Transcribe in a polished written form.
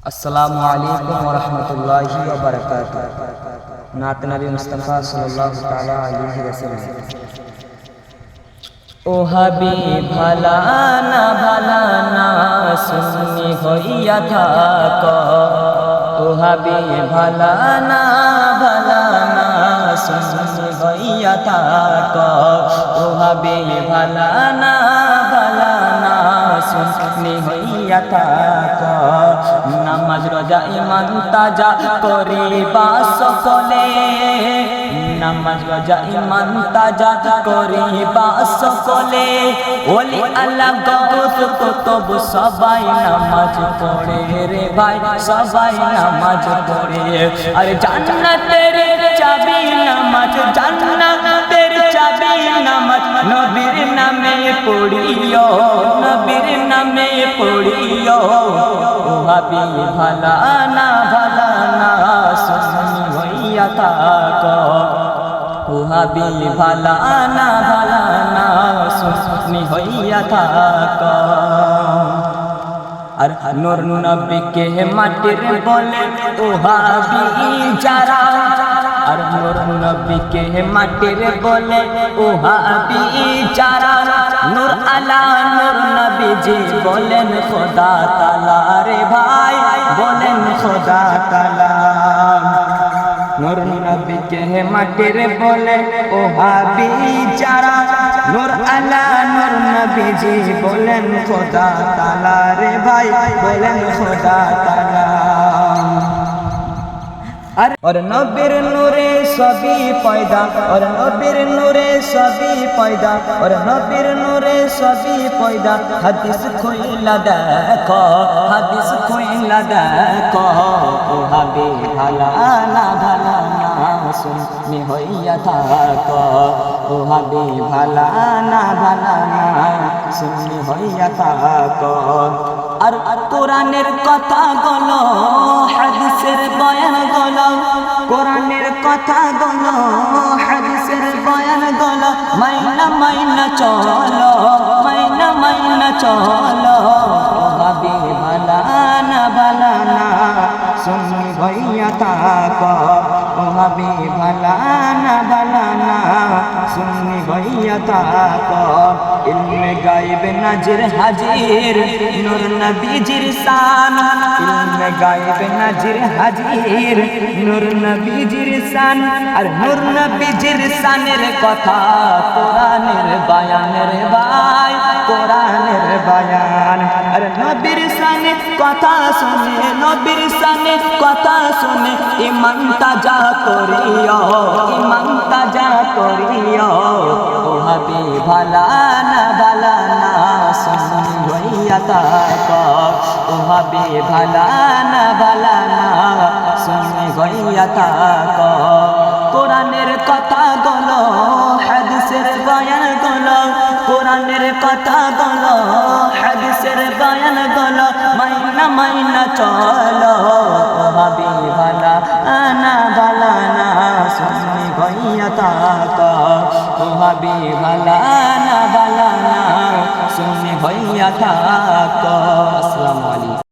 अस्सलामु अलैकुम व रहमतुल्लाहि व बरकातुहू। नात नबी मुस्तफ़ा सल्लल्लाहु तआला अलैहि वसल्लम। ओ हबीब भला ना सुन्नी होइया थाक। ओ हबीब भला ना सुन्नी होइया थाक। ओ हबीब भला ना सुन्नी होइया थाक। नामाज रोजा ईमान ताजा करिबा सकले। नामाज रोजा ईमान ताजा करिबा सकले। ওলি আল্লাহ গৌস কুতুব সবাই নামাজ পড়ে রে ভাই, সবাই নামাজ পড়ে। আর জান্নাতের চাবি নামাজ, জান্নাতের চাবি নামাজ। নবীর নামে পড়িও, নবীর নামে পড়িও। ও হাবিব ভালা না সুন্নি হইয়া থাক। ও হাবিব ভালা না সুন্নি হইয়া থাক। আর নূর নবীকে মাটির বলে ও হাবিব যারা। আর নূর নবীকে মাটির বলে ও হাবিব যারা। নূর আলা নূর নবীজি বলেন খোদা তাআলা রে ভাই, বলেন খোদা তাআলা। নূর নবীকে মাটির বলে ও হাবিব যারা। নূর আলা নূর নবীজি বলেন খোদা তাআলা রে ভাই, বলেন খোদা তাআলা। और नबीर नूरे सभी पैदा, और नबीर नूरे सभी पैदा, और नबीर नूरे सभी पैदा। हदीस खोइला देखो, हदीस खोइला देखो। ओ हाबिब भाला ना सुन्नी होइया थाक। ओ हाबिब भाला ना सुन्नी होइया थाक। আর কোরআনের কথা বলো, হাদিসের বয়ান বলো। কোরআনের কথা বলো, হাদিসের বয়ান বলো। মাইনা চলো, মাইনা চলো। ও হাবিব ভালা না সুন্নি হইয়া থাক। ও হাবিব ভালা না সুন্নি হইয়া থাক। ইলমে গায়ব নাজির হাজির নূর নবীজির শান। ইলমে গায়ব নাজির হাজির নূর নবীজির শান। আর নূর নবীজির শানের কথা কোরআনের বায়ানের ভাই, কোরআনের বায়ান। আর নবীর শানে কথা শুনে, নবীর শানে কথা শুনে। ঈমান তাজা করিও, ঈমান তাজা করিও। ও হাবিব ভালা না সুন্নি হইয়া থাক। ও হাবিব ভালা না সুন্নি হইয়া থাক। কোরআনের কথা বলো, হাদিসের বয়ান বলো। কোরআনের কথা বলো, হাদিসের বয়ান বলো। মাইনা চলো। ও হাবিব ভালা না সুন্নি হইয়া থাক। ও হাবিব ভালা না সুন্নি হইয়া থাক। আসসালামু আলাইকুম।